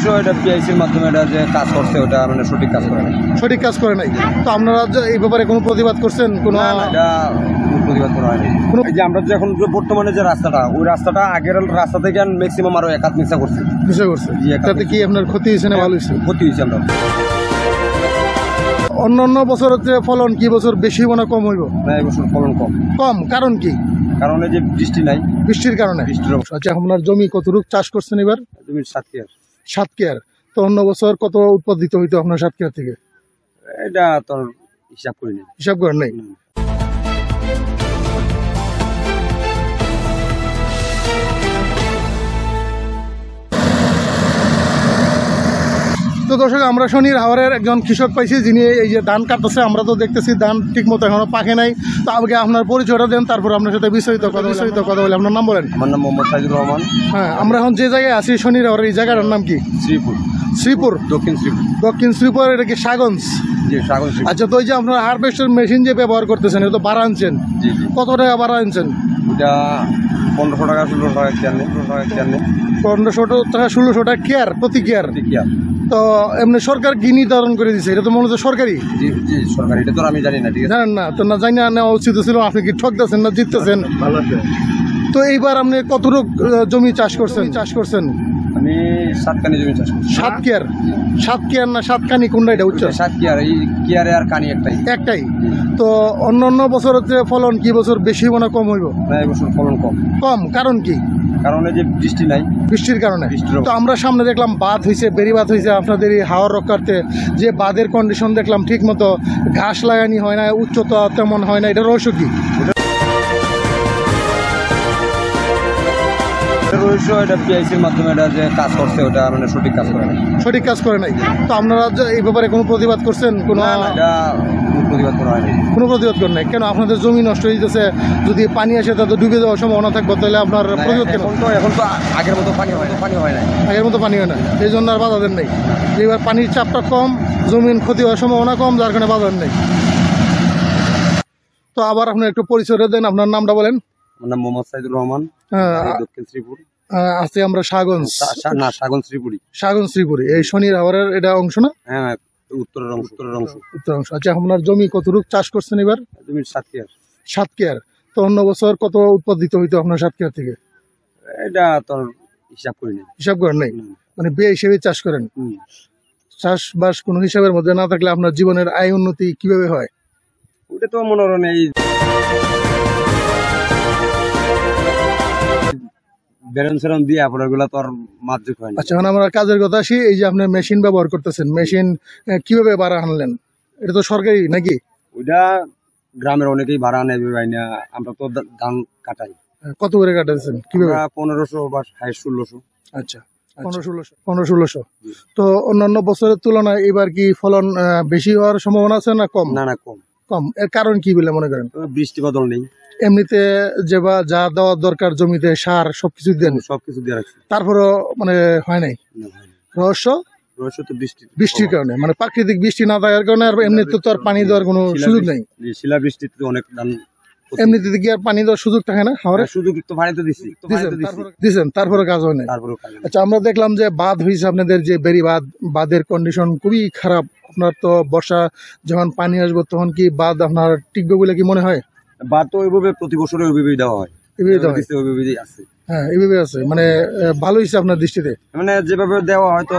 রহস্য এটা পিআইসির মাধ্যমে এটা যে কাজ করছে ওটা মানে সঠিক কাজ করে নাই। সঠিক কাজ করে নাই। তো আপনারা যে এই ব্যাপারে কোনো প্রতিবাদ করছেন? কোনো না, এটা কোনো প্রতিবাদ করা হয়নি। এই যে আমরা যে এখন যে বর্তমানে যে রাস্তাটা, ওই রাস্তাটা আগের রাস্তা থেকে ম্যাক্সিমাম আরো এক হাত নিচা করছে। বিষয় করছে তাতে কি আপনার ক্ষতি হয়েছে না ভালো হয়েছে? ক্ষতি হয়েছে। আমরা অন্য বছরের যে ফলন কি বছর বেশি হইব না কম হইব? না, এবছর ফলন কম। কম কারণ কি? কারণ এই যে বৃষ্টি নাই। বৃষ্টির কারণে। বৃষ্টির অবস্থা। আচ্ছা, আপনার জমি কতটুকু চাষ করছেন এবার? জমির 7 কেয়ার। 7 কেয়ার। তো অন্য বছর কত উৎপাদিত হইতো আপনার 7 কেয়ার থেকে? এটা তোর হিসাব করিনি। হিসাব করেন নাই? তো দর্শক, আমরা শনির হাওরের একজন কৃষক পাইছি যিনি এই যে ধান কাটতেছে। আমরা তো দেখতেছি ধান ঠিক মতো এখনো পাকে নাই। তো আগে আপনার পরিচয়টা দেন, তারপর আপনার সাথে বিস্তারিত কথা বলে। আপনার নাম বলেন। আমার নাম মোহাম্মদ সাইদুর রহমান। হ্যাঁ, আমরা এখন যে জায়গায় আছি শনির হাওরের, এই জায়গাটার নাম কি? শ্রীপুর। শ্রীপুর, দক্ষিণ শ্রীপুর। দক্ষিণ শ্রীপুর। এটা কি সাগঞ্জ? জি, সাগর শ্রীপুর। আচ্ছা, তো এই যে আপনার হারভেস্টার মেশিন যে ব্যবহার করতেছেন, এটা তো ভাড়া আনছেন। জি জি। কত টাকা ভাড়া আনছেন? এটা 1500 টাকা, 1600 টাকা কেয়ার নেই। 1500 টাকা, 1600 টাকা কেয়ার, প্রতি কেয়ার। কেয়ার। তো এমনি সরকার কি নির্ধারণ করে দিচ্ছে? এটা তো মূলত সরকারি। জি জি, সরকারি। এটা তো আমি জানি না। ঠিক আছে, জানেন না? তো না জানি না, নেওয়া উচিত ছিল। আপনি কি ঠকতেছেন না জিততেছেন? ভালো আছে। তো এইবার আপনি কতটুক জমি চাষ করছেন? আমি 7 কানি জমি চাষ করছি। 7 কেয়ার। 7 কেয়ার না 7 কানি, কোনটা এটা উচ্চ? 7 কেয়ার। এই কেয়ারে আর কানি একটাই। তো অন্য বছরের যে ফলন কি বছর বেশি হইব না কম হইব? না, এবছর ফলন কম। কম কারণ কি? কারণ এই যে বৃষ্টি নাই। বৃষ্টির কারণে। বৃষ্টির তো আমরা সামনে দেখলাম বাঁধ হয়েছে, বেড়িবাঁধ হয়েছে আপনাদের এই হাওয়ার রক্ষার্থে। যে বাঁধের কন্ডিশন দেখলাম ঠিক মতো ঘাস লাগানি হয় না, উচ্চতা তেমন হয় না। এটা রহস্য কি? রহস্য এটা পিআইসির মাধ্যমে এটা যে কাজ করছে ওটা মানে সঠিক কাজ করে নাই। সঠিক কাজ করে নাই। তো আপনারা যে এই ব্যাপারে কোনো প্রতিবাদ করছেন? কোনো এটা কোনো প্রতিবাদ করা হয়নি। কোনো প্রতিবাদ করেন নাই কেন? আপনাদের জমি নষ্ট হয়ে যেতেছে, যদি পানি আসে তাতে ডুবে যাওয়ার সম্ভাবনা থাকবে, তাহলে আপনার প্রতিবাদ কেন? এখন তো আগের মতো পানি হয় না। আগের মতো পানি হয় না, এই জন্য আর বাধা দেন নাই। এবার পানির চাপটা কম, জমিন ক্ষতি হওয়ার সম্ভাবনা কম, যার কারণে বাধা দেন নাই। তো আবার আপনার একটু পরিচয় দেন, আপনার নামটা বলেন। আমার নাম মোহাম্মদ সাইদুর রহমান। দক্ষিণ শ্রীপুর। আজকে আমরা সাগঞ্জ। না, সাগন শ্রীপুরি। সাগঞ্জ শ্রীপুরি, এই শনির হাওরের এটা অংশ না? হ্যাঁ, উত্তরের অংশ। উত্তর অংশ। আচ্ছা, আপনার জমি কতটুকু চাষ করছেন এবার? জমির 7 কেয়ার। 7 কেয়ার। তো অন্য বছর কত উৎপাদিত হইতো আপনার 7 কেয়ার থেকে? এটা তোর হিসাব করিনি। হিসাব করেন নাই? মানে বে হিসেবে চাষ করেন। চাষবাস কোনো হিসাবের মধ্যে না থাকলে আপনার জীবনের আয় উন্নতি কিভাবে হয়? ওটা তো মনে করেন এই বেরন দিয়ে আপনার ওগুলা তো আর মাপযোগ হয় না। আচ্ছা, এখন আমরা কাজের কথা আসি। এই যে আপনি মেশিন ব্যবহার করতেছেন, মেশিন কিভাবে ভাড়া আনলেন? এটা তো সরকারি নাকি? ওইটা গ্রামের অনেকেই ভাড়া নেয় না। আমরা তো ধান কাটাই। কত করে কাটাচ্ছেন? কিভাবে? 1500 বা 1600। আচ্ছা, 1500-1600। তো অন্যান্য বছরের তুলনায় এবার কি ফলন বেশি হওয়ার সম্ভাবনা আছে না কম? না, কম। কম। এর কারণ কি বলে মনে করেন? বৃষ্টি বাদল নেই। এমনিতে যে বা যা দেওয়ার দরকার জমিতে, সার সবকিছু দেন, সবকিছু দিয়ে রাখছি, তারপরও মানে হয় নাই। রহস্য তো বৃষ্টির কারণে, মানে প্রাকৃতিক বৃষ্টি না থাকার কারণে। আর এমনিতে তো আর পানি দেওয়ার কোনো সুযোগ নেই। শিলা বৃষ্টিতে অনেক ধান। এমনিতে কি আর পানি দেওয়ার সুযোগ থাকে না? সুযোগ তো পানি তো দিচ্ছেন, তারপরে কাজ হয় না। আচ্ছা, আমরা দেখলাম যে বাঁধ হয়েছে আপনাদের, যে বেড়িবাঁধ, বাঁধের কন্ডিশন খুবই খারাপ। আপনার তো বর্ষা যখন পানি আসবে তখন কি বাঁধ আপনার টিকবে বলে কি মনে হয়? বাঁধ তো ওইভাবে প্রতি বছরে ওইভাবেই দেওয়া হয়। হ্যাঁ, এইভাবে আছে। মানে ভালো হয়েছে আপনার দৃষ্টিতে? মানে যেভাবে দেওয়া হয় তো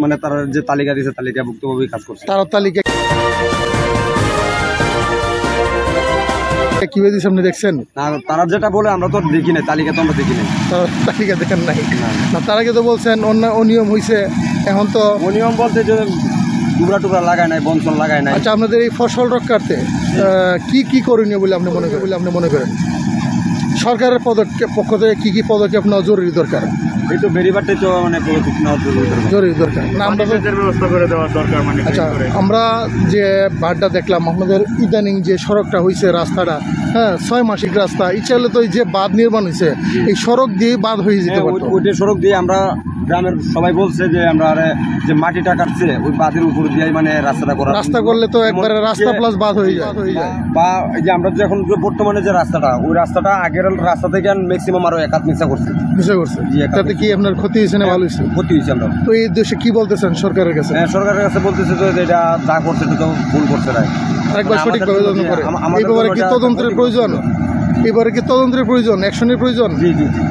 মানে তারা যে তালিকা দিয়েছে তালিকাভুক্ত ভাবেই কাজ করছে। তারা তালিকা কিভাবে দিচ্ছে আপনি দেখছেন? তারা যেটা বলে আমরা তো দেখি নাই, তালিকা তো আমরা দেখি নাই। তালিকা দেখেন নাই না? তারা কিন্তু বলছেন অনিয়ম হয়েছে। এখন তো অনিয়ম বলতে যে টুকরা লাগায় নাই, বনসন লাগায় নাই। আচ্ছা, আপনাদের এই ফসল রক্ষার্থে কি করণীয় বলে আপনি মনে করেন? সরকারের পক্ষ থেকে কি পদক্ষেপ নেওয়া জরুরি দরকার? এই তো বেরিবারটাই তো মানে পদক্ষেপ নেওয়া জরুরি দরকার না? আমরা ব্যবস্থা করে দেওয়ার দরকার। মানে আচ্ছা, আমরা যে বাঁধটা দেখলাম, আপনাদের ইদানিং যে সড়কটা হয়েছে, রাস্তাটা, হ্যাঁ, 6 মাসিক রাস্তা। ইচ্ছা হলে তো এই যে বাঁধ নির্মাণ হয়েছে, এই সড়ক দিয়ে বাঁধ হয়ে যেতে পারত। ওইটা সড়ক দিয়ে আমরা গ্রামের সবাই বলছে যে আমরা যে মাটিটা কাটছে ওই বাঁধের উপর দিয়ে মানে রাস্তাটা করা, রাস্তা করলে তো একবারে রাস্তা প্লাস বাঁধ হয়ে যায়। বা এই যে আমরা যে এখন যে বর্তমানে যে রাস্তাটা ওই রাস্তাটা আগের রাস্তা থেকে ম্যাক্সিমাম আরো এক হাত নিচা করছে। বিষয় করছে জি, একটা তাতে কি আপনার ক্ষতি হয়েছে না ভালো হয়েছে? ক্ষতি হয়েছে আমরা। তো এই দেশে কি বলতেছেন সরকারের কাছে? হ্যাঁ, সরকারের কাছে বলতেছে যে এটা যা করছে এটা তো ভুল করছে না, আরেকবার সঠিকভাবে তদন্ত করে। আমাদের এবারে কি জন্য তদন্তের এটা প্রয়োজন? এবারে কি তদন্তের প্রয়োজন, অ্যাকশনের প্রয়োজন? জি জি জি।